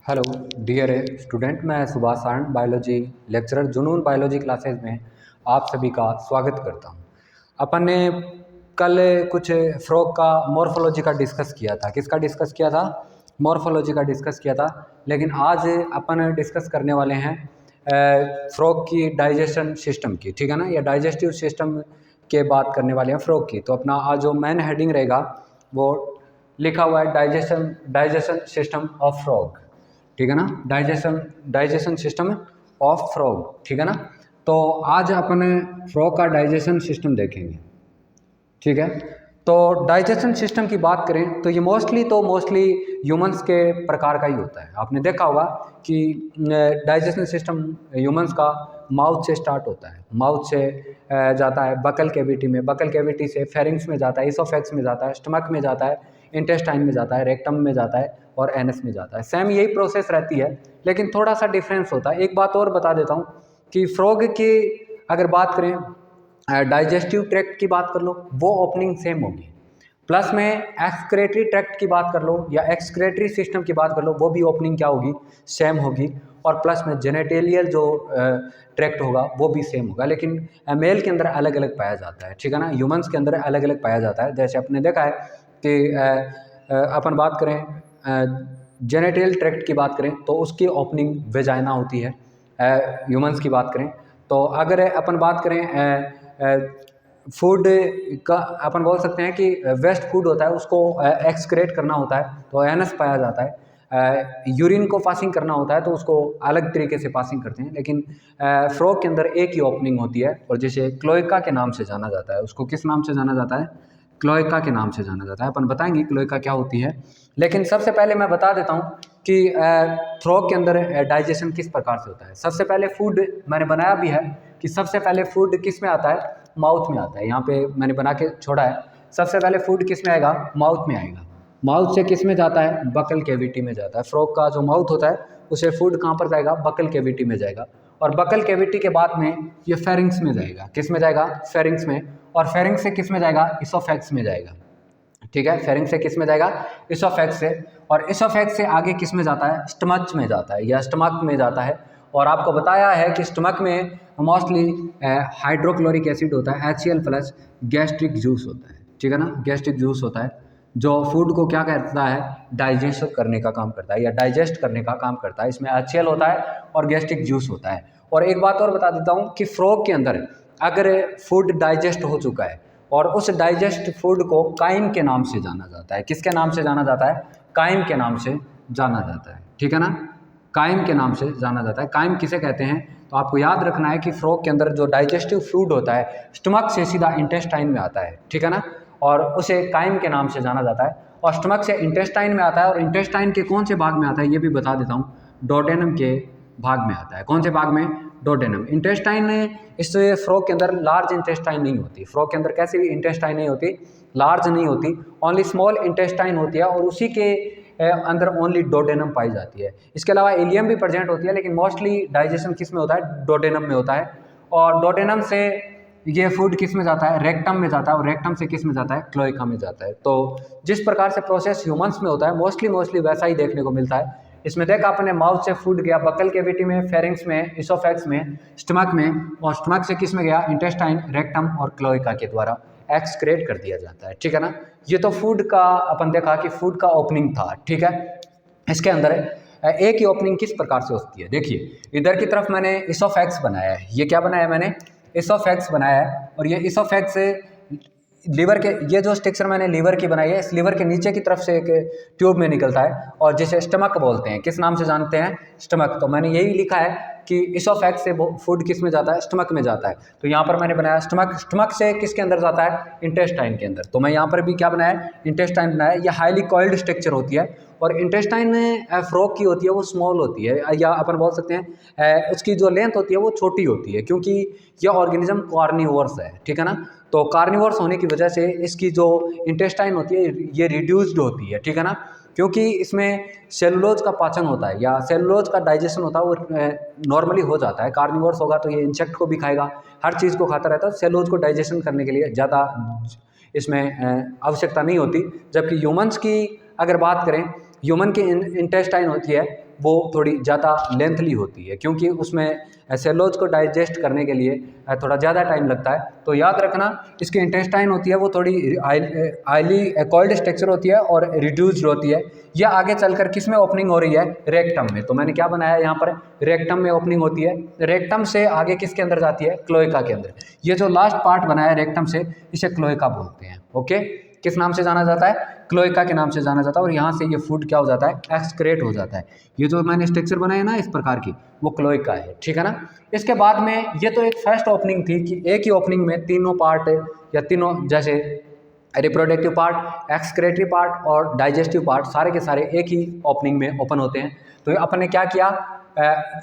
Hello dear student, मैं Subhash Saran biology lecturer जुनून biology classes में आप सभी का स्वागत करता हूं। अपन ने कल कुछ फ्रॉग का मॉर्फोलॉजी का डिस्कस किया था। किसका डिस्कस किया था? मॉर्फोलॉजी का डिस्कस किया था। लेकिन आज अपन डिस्कस करने वाले हैं फ्रॉग की डाइजेशन सिस्टम की, ठीक है ना। या डाइजेस्टिव सिस्टम के बात करने वाले हैं फ्रॉग की। तो अपना आज जो मेन हेडिंग रहेगा वो लिखा हुआ है डाइजेशन सिस्टम ऑफ फ्रॉग, ठीक है ना। डाइजेशन सिस्टम ऑफ फ्रॉग, ठीक है ना। तो आज अपन फ्रॉग का डाइजेशन सिस्टम देखेंगे, ठीक है। तो डाइजेशन सिस्टम की बात करें तो ये मोस्टली ह्यूमंस के प्रकार का ही होता है। आपने देखा होगा कि डाइजेशन सिस्टम ह्यूमंस का माउथ से स्टार्ट होता है। माउथ से जाता है बकल कैविटी में, बकल कैविटी से फेरिंग्स में जाता है, इसोफेक्स में जाता है, स्टमक में जाता है, इंटेस्टाइन में जाता है, रेक्टम में जाता है और एनस में जाता है। सेम यही प्रोसेस रहती है, लेकिन थोड़ा सा डिफरेंस होता है। एक बात और बता देता हूँ कि फ्रॉग की अगर बात करें, डाइजेस्टिव ट्रैक्ट की बात कर लो, वो ओपनिंग सेम होगी। प्लस में एक्सक्रेटरी ट्रैक्ट की बात कर लो या एक्सक्रेटरी सिस्टम की बात कर लो, वो भी ओपनिंग क्या होगी? सेम होगी। और प्लस में जेनेटेलियल जो ट्रैक्ट होगा वो भी सेम होगा। लेकिन मेल के अंदर अलग अलग पाया जाता है, ठीक है ना। ह्यूमंस के अंदर अलग अलग पाया जाता है। जैसे आपने देखा है कि अपन बात करें जेनेटल ट्रैक्ट की बात करें तो उसकी ओपनिंग वेजाइना होती है। ह्यूमंस की बात करें तो अगर अपन बात करें फूड का, अपन बोल सकते हैं कि वेस्ट फूड होता है उसको एक्सक्रेट करना होता है तो एनस पाया जाता है। यूरिन को पासिंग करना होता है तो उसको अलग तरीके से पासिंग करते हैं। लेकिन फ्रॉग के अंदर एक ही ओपनिंग होती है और जिसे क्लोएका के नाम से जाना जाता है। उसको किस नाम से जाना जाता है? क्लोएका के नाम से जाना जाता है। अपन बताएंगे क्लोएका क्या होती है। लेकिन सबसे पहले मैं बता देता हूँ कि फ्रॉग के अंदर डाइजेशन किस प्रकार से होता है। सबसे पहले फूड मैंने बनाया भी है कि सबसे पहले फूड किस में आता है? माउथ में आता है। यहाँ पे मैंने बना के छोड़ा है। सबसे पहले फूड किस में आएगा? माउथ में आएगा। माउथ से किस में जाता है? बकल कैविटी में जाता है। फ्रॉग का जो माउथ होता है उसे फूड कहाँ पर जाएगा? बकल कैविटी में जाएगा। और बकल कैविटी के बाद में ये फेरिंग्स में जाएगा। किस में जाएगा? फेरिंग्स में। और फेरिंग्स से किस में जाएगा? इसोफेक्स में जाएगा, ठीक है। फेरिंग्स से किस में जाएगा? इसोफेक्स से। और इसोफेक्स से आगे किस में जाता है? स्टमच में जाता है या स्टमक में जाता है। और आपको बताया है कि स्टमक में मोस्टली हाइड्रोक्लोरिक एसिड होता है, HCl प्लस गैस्ट्रिक जूस होता है, ठीक है ना। गैस्ट्रिक जूस होता है जो फूड को क्या करता है? डाइजेस्ट करने का काम करता है या डाइजेस्ट करने का काम करता है। इसमें HCl होता है और गैस्ट्रिक जूस होता है। और एक बात और बता देता हूँ कि फ्रॉग के अंदर अगर फूड डाइजेस्ट हो चुका है और उस डाइजेस्ट फूड को काइम के नाम से जाना जाता है। किसके नाम से जाना जाता है? काइम के नाम से जाना जाता है, ठीक है ना। काइम के नाम से जाना जाता है। काइम किसे कहते हैं? तो आपको याद रखना है कि फ्रॉग के अंदर जो डाइजेस्टिव फ्लूइड होता है स्टमक से सीधा इंटेस्टाइन में आता है, ठीक है ना। और उसे काइम के नाम से जाना जाता है। और स्टमक से इंटेस्टाइन में आता है। और इंटेस्टाइन के कौन से भाग में आता है ये भी बता देता हूँ। डोडेनम के भाग में आता है। कौन से भाग में? डोडेनम। इंटेस्टाइन इस फ्रॉग के अंदर लार्ज इंटेस्टाइन नहीं होती। फ्रॉग के अंदर कैसी भी इंटेस्टाइन नहीं होती, लार्ज नहीं होती, ओनली स्मॉल इंटेस्टाइन होती है। और उसी के अंदर ओनली डोडेनम पाई जाती है। इसके अलावा इलियम भी प्रेजेंट होती है, लेकिन मोस्टली डाइजेशन किस में होता है? डोडेनम में होता है। और डोडेनम से ये फूड किस में जाता है? रेक्टम में जाता है। और रेक्टम से किस में जाता है? क्लोएका में जाता है। तो जिस प्रकार से प्रोसेस ह्यूमंस में होता है मोस्टली वैसा ही देखने को मिलता है। इसमें देखा अपने माउथ से फूड गया बकल कैविटी में, फेरिंग्स में, इसोफेक्स में, स्टमक में। और स्टमक से किस में गया? इंटेस्टाइन, रेक्टम और क्लोएका के द्वारा एक्सक्रेट कर दिया जाता है, ठीक है ना। ये तो फूड का अपन देखा कि फूड का ओपनिंग था, ठीक है। इसके अंदर एक ही ओपनिंग किस प्रकार से होती है? देखिए इधर की तरफ मैंने इसोफेक्स बनाया है। ये क्या बनाया है मैंने? इसोफेक्स बनाया है। और ये इसोफेक्स लीवर के, ये जो स्ट्रक्चर मैंने लीवर की बनाई है, इस लीवर के नीचे की तरफ से एक ट्यूब में निकलता है और जिसे स्टमक बोलते हैं। किस नाम से जानते हैं? स्टमक। तो मैंने यही लिखा है कि इसोफेक्स से फूड किस में जाता है? स्टमक में जाता है। तो यहाँ पर मैंने बनाया स्टमक। स्टमक से किसके अंदर जाता है? इंटेस्टाइन के अंदर। तो मैं यहाँ पर भी क्या बनाया है? इंटेस्टाइन बनाया है। यह हाईली कॉइल्ड स्ट्रक्चर होती है। और इंटेस्टाइन फ्रॉग की होती है वो स्मॉल होती है, या अपन बोल सकते हैं उसकी जो लेंथ होती है वो छोटी होती है, क्योंकि यह ऑर्गेनिज्म कार्निवोरस है, ठीक है ना। तो कार्निवोरस होने की वजह से इसकी जो इंटेस्टाइन होती है ये रिड्यूस्ड होती है, ठीक है ना। क्योंकि इसमें सेलुलोज का पाचन होता है या सेलुलोज का डाइजेशन होता है वो नॉर्मली हो जाता है। कार्निवोरस होगा तो ये इंसेक्ट को भी खाएगा, हर चीज़ को खाता रहता है। सेलुलोज को डाइजेशन करने के लिए ज़्यादा इसमें आवश्यकता नहीं होती। जबकि ह्यूमंस की अगर बात करें, ह्यूमन की इंटेस्टाइन होती है वो थोड़ी ज़्यादा लेंथली होती है, क्योंकि उसमें सेलोज को डाइजेस्ट करने के लिए थोड़ा ज़्यादा टाइम लगता है। तो याद रखना इसकी इंटेस्टाइन होती है वो थोड़ी हाईली कॉल्ड स्ट्रक्चर होती है और रिड्यूस्ड होती है। यह आगे चलकर किस में ओपनिंग हो रही है, रेक्टम में। तो मैंने क्या बनाया यहाँ पर, रेक्टम में ओपनिंग होती है, रेक्टम से आगे किसके अंदर जाती है, क्लोएका के अंदर। ये जो लास्ट पार्ट बनाया रेक्टम से, इसे क्लोएका बोलते हैं। ओके, किस नाम से जाना जाता है, क्लोएका के नाम से जाना जाता है। और यहाँ से ये फूड क्या हो जाता है, एक्सक्रेट हो जाता है। ये जो मैंने स्ट्रक्चर बनाया ना इस प्रकार की, वो क्लोएका है, ठीक है ना। इसके बाद में ये तो एक फर्स्ट ओपनिंग थी कि एक ही ओपनिंग में तीनों पार्ट या तीनों जैसे रिप्रोडक्टिव पार्ट, एक्सक्रेटरी पार्ट और डाइजेस्टिव पार्ट सारे के सारे एक ही ओपनिंग में ओपन होते हैं। तो अपन ने क्या किया,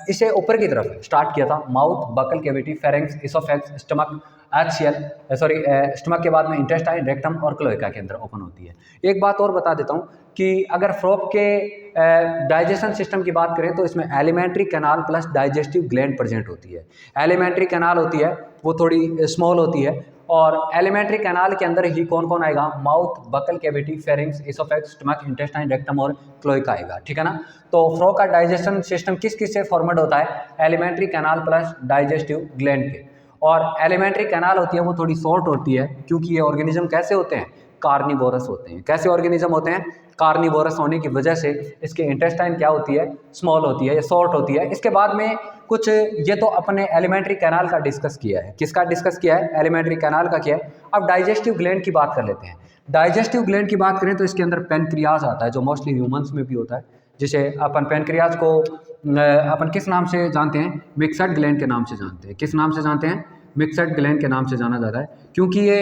इसे ऊपर की तरफ स्टार्ट किया था, mouth, buccal cavity, pharynx, oesophagus, stomach, HCl stomach के बाद में इंटेस्टाइन, रेक्टम और क्लोएका के अंदर ओपन होती है। एक बात और बता देता हूँ कि अगर फ्रॉग के डाइजेशन सिस्टम की बात करें तो इसमें alimentary canal plus digestive gland present होती है। एलिमेंट्री कैनाल होती है वो थोड़ी स्मॉल होती है, और एलिमेंट्री कैनाल के अंदर ही कौन कौन आएगा, mouth, buccal cavity, pharynx, oesophagus, stomach, intestine, rectum और क्लोएका आएगा, ठीक है ना। तो फ्रॉग का डाइजेशन सिस्टम किस किस से फॉर्मेट होता है, alimentary canal plus digestive gland के। और एलिमेंट्री कैनाल होती है वो थोड़ी शॉर्ट होती है, क्योंकि ये ऑर्गेनिज्म कैसे होते हैं, कार्निवोरस होते हैं। कैसे ऑर्गेनिज्म होते हैं, कार्निवोरस होने की वजह से इसके इंटेस्टाइन क्या होती है, स्मॉल होती है, शॉर्ट होती है। इसके बाद में कुछ, ये तो अपने एलिमेंट्री कैनाल का डिस्कस किया है, किसका डिस्कस किया है, एलिमेंट्री कैनाल का किया है। अब डाइजेस्टिव ग्लैंड की बात कर लेते हैं। डाइजेस्टिव ग्लैंड की बात करें तो इसके अंदर पेनक्रियाज आता है, जो मोस्टली ह्यूमंस में भी होता है, जिसे अपन पेनक्रियाज को अपन किस नाम से जानते हैं, मिक्सड ग्लैंड के नाम से जानते हैं। किस नाम से जानते हैं, मिक्सड ग्लैंड के नाम से जाना जाता है, क्योंकि ये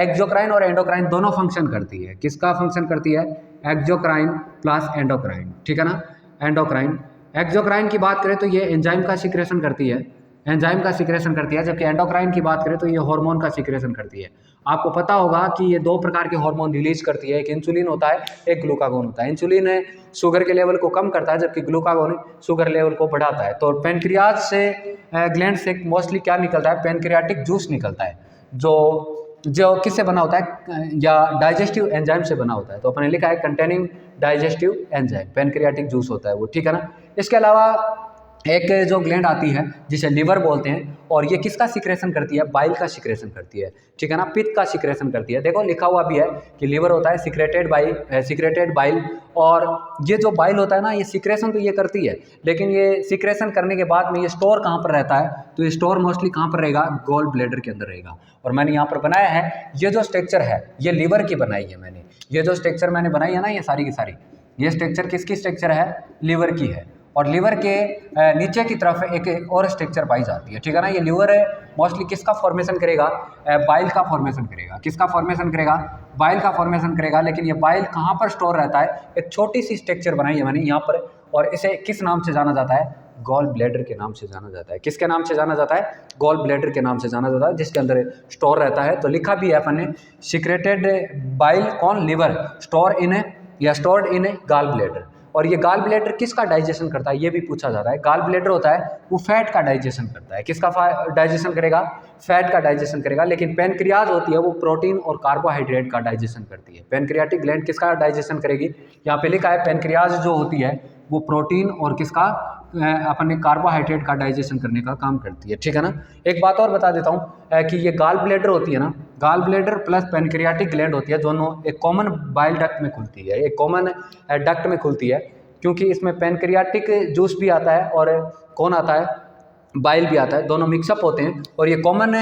एक्सोक्राइन और एंडोक्राइन दोनों फंक्शन करती है। किसका फंक्शन करती है, एक्सोक्राइन प्लस एंडोक्राइन, ठीक है ना। एंडोक्राइन, एक्सोक्राइन की बात करें तो ये एंजाइम का सिक्रेशन करती है, एंजाइम का सिक्रेशन करती है, जबकि एंडोक्राइन की बात करें तो ये हार्मोन का सिक्रेशन करती है। आपको पता होगा कि ये दो प्रकार के हार्मोन रिलीज करती है, एक इंसुलिन होता है, एक ग्लूकागोन होता है। इंसुलिन है शुगर के लेवल को कम करता है, जबकि ग्लूकागोन शुगर लेवल को बढ़ाता है। तो पेनक्रियाज से ग्लैंड से मोस्टली क्या निकलता है, पेनक्रियाटिक जूस निकलता है, जो जो किससे बना होता है, या डाइजेस्टिव एंजाइम से बना होता है। तो अपने लिखा है containing digestive enzyme, pancreatic juice होता है वो, ठीक है ना। इसके अलावा एक जो ग्लैंड आती है जिसे लिवर बोलते हैं, और ये किसका सिक्रेशन करती है, बाइल का सिक्रेशन करती है, ठीक है ना, पित्त का सिक्रेशन करती है। देखो लिखा हुआ भी है कि लिवर होता है सिक्रेटेड बाइल, और ये जो बाइल होता है ना, ये सिक्रेशन तो ये करती है, लेकिन ये सिक्रेशन करने के बाद में ये स्टोर कहाँ पर रहता है, तो ये स्टोर मोस्टली कहाँ पर रहेगा, गॉल ब्लैडर के अंदर रहेगा। और मैंने यहाँ पर बनाया है, ये जो स्ट्रक्चर है ये लिवर की बनाई है मैंने, ये जो स्ट्रक्चर मैंने बनाई है ना, ये सारी की सारी, ये स्ट्रक्चर किसकी स्ट्रक्चर है, लिवर की है। और लिवर के नीचे की तरफ एक और स्ट्रक्चर पाई जाती है, ठीक है ना। ये लिवर मोस्टली किसका फॉर्मेशन करेगा, बाइल का फॉर्मेशन करेगा। किसका फॉर्मेशन करेगा, बाइल का फॉर्मेशन करेगा। लेकिन ये बाइल कहाँ पर स्टोर रहता है, एक छोटी सी स्ट्रक्चर बनाई है मैंने यहाँ पर, और इसे किस नाम से जाना जाता है, गॉल ब्लैडर के नाम से जाना जाता है। किसके नाम से जाना जाता है, गॉल ब्लैडर के नाम से जाना जाता है, जिसके अंदर स्टोर रहता है। तो लिखा भी है अपन ने, सिक्रेटेड बाइल कौन, liver, stored in gall bladder. और ये गॉल ब्लैडर किसका डाइजेशन करता है, ये भी पूछा जा रहा है। गॉल ब्लैडर होता है वो फैट का डाइजेशन करता है। किसका डाइजेशन करेगा, फैट का डाइजेशन करेगा। लेकिन पेनक्रियाज होती है वो प्रोटीन और कार्बोहाइड्रेट का डाइजेशन करती है। पेनक्रियाटिक ग्लैंड किसका डाइजेशन करेगी, यहाँ पे लिखा है पेनक्रियाज जो होती है वो प्रोटीन और किसका, अपने कार्बोहाइड्रेट का डाइजेशन करने का काम करती है, ठीक है ना। एक बात और बता देता हूँ कि ये गॉल ब्लैडर होती है ना, gall bladder plus pancreatic gland होती है, दोनों एक कॉमन बाइल डक्ट में खुलती है, एक कॉमन डक्ट में खुलती है, क्योंकि इसमें पेनक्रियाटिक जूस भी आता है और कौन आता है, बाइल भी आता है, दोनों मिक्सअप होते हैं। और ये कॉमन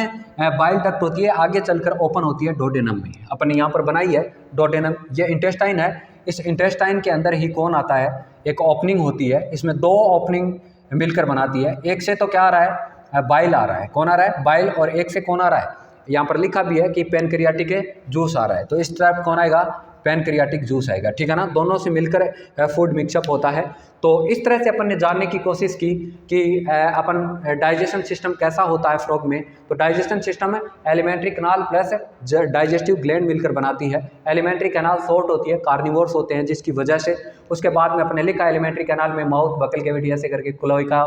बाइल डक्ट होती है, आगे चलकर ओपन होती है डोडेनम में। अपन ने यहाँ पर बनाई है डोडेनम, ये इंटेस्टाइन है। इस इंटेस्टाइन के अंदर ही कौन आता है, एक ओपनिंग होती है, इसमें दो ओपनिंग मिलकर बनाती है। एक से तो क्या आ रहा है, बाइल आ रहा है, कौन आ रहा है, बाइल, और एक से कौन आ रहा है, यहाँ पर लिखा भी है कि पेनक्रियाटिक जूस आ रहा है। तो इस टाइप कौन आएगा, पेनक्रियाटिक जूस आएगा, ठीक है ना। दोनों से मिलकर फूड मिक्सअप होता है। तो इस तरह से अपन ने जानने की कोशिश की कि अपन डाइजेशन सिस्टम कैसा होता है फ्रॉग में। तो डाइजेशन सिस्टम है alimentary canal plus digestive gland मिलकर बनाती है। एलिमेंट्री कैनाल शॉर्ट होती है, कार्निवोर्स होते हैं, जिसकी वजह से उसके बाद में अपने लिखा एलिमेंट्री कैनाल में माउथ, बकल कैविटी ऐसे करके क्लोएका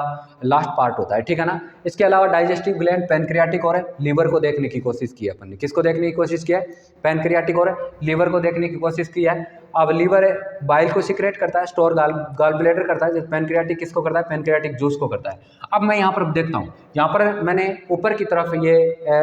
लास्ट पार्ट होता है, ठीक है ना। इसके अलावा डाइजेस्टिव ग्लैंड पेनक्रियाटिक और लीवर को देखने की कोशिश की है अपन ने। किसको देखने की कोशिश किया है, पेनक्रियाटिक और लीवर को देखने की कोशिश की है। अब लीवर बाइल को सिक्रेट करता है, स्टोर गॉल ब्लैडर करता है, पैनक्रियाटिक किसको करता है, पैनक्रियाटिक जूस को करता है। अब मैं यहाँ पर देखता हूँ, यहाँ पर मैंने ऊपर की तरफ ये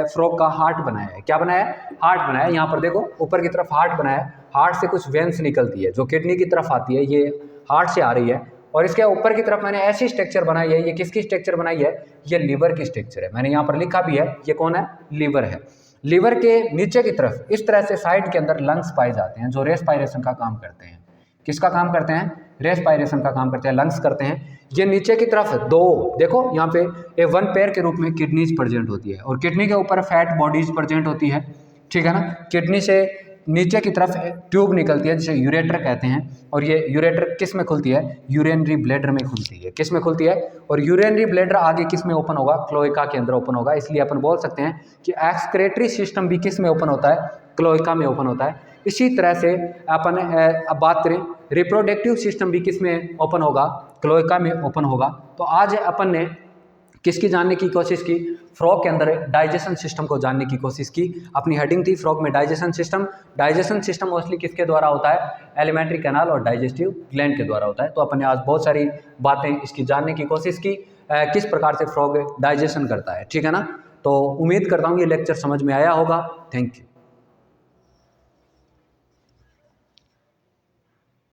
फ्रॉग का हार्ट बनाया है। क्या बनाया है? हार्ट बनाया है। यहाँ पर देखो ऊपर की तरफ हार्ट बनाया है, हार्ट से कुछ वेन्स निकलती है जो किडनी की तरफ आती है, ये हार्ट से आ रही है। और इसके ऊपर की तरफ मैंने ऐसी स्ट्रक्चर बनाई है, ये किसकी स्ट्रक्चर बनाई है? ये लीवर की स्ट्रक्चर है। मैंने यहाँ पर लिखा भी है, ये कौन है? लीवर है। लीवर के नीचे की तरफ इस तरह से साइड के अंदर लंग्स पाए जाते हैं जो रेस्पायरेशन का काम करते हैं। किसका काम करते हैं? रेस्पायरेशन का काम करते हैं, लंग्स करते हैं। ये नीचे की तरफ दो, देखो यहाँ पे ये वन पेयर के रूप में किडनीज प्रेजेंट होती है और किडनी के ऊपर फैट बॉडीज प्रेजेंट होती है, ठीक है ना। किडनी से नीचे की तरफ ट्यूब निकलती है जिसे यूरेटर कहते हैं, और ये यूरेटर किस में खुलती है? यूरिनरी ब्लैडर में खुलती है। किस में खुलती है? और यूरिनरी ब्लैडर आगे किस में ओपन होगा? क्लोएका के अंदर ओपन होगा। इसलिए अपन बोल सकते हैं कि एक्सक्रेटरी सिस्टम भी किस में ओपन होता है? क्लोएका में ओपन होता है। इसी तरह से अपन अब बात करें, रिप्रोडक्टिव सिस्टम भी किस में ओपन होगा? क्लोएका में ओपन होगा। तो आज अपन ने किसकी जानने की कोशिश की? फ्रॉग के अंदर डाइजेशन सिस्टम को जानने की कोशिश की। अपनी हेडिंग थी फ्रॉग में digestion system. Digestion system mostly किसके द्वारा होता है? एलिमेंट्री कैनाल और डाइजेस्टिव ग्लैंड के द्वारा होता है। तो अपन ने आज बहुत सारी बातें इसकी जानने की कोशिश की, किस प्रकार से फ्रॉग डाइजेशन करता है, ठीक है ना। तो उम्मीद करता हूँ ये लेक्चर समझ में आया होगा। Thank you.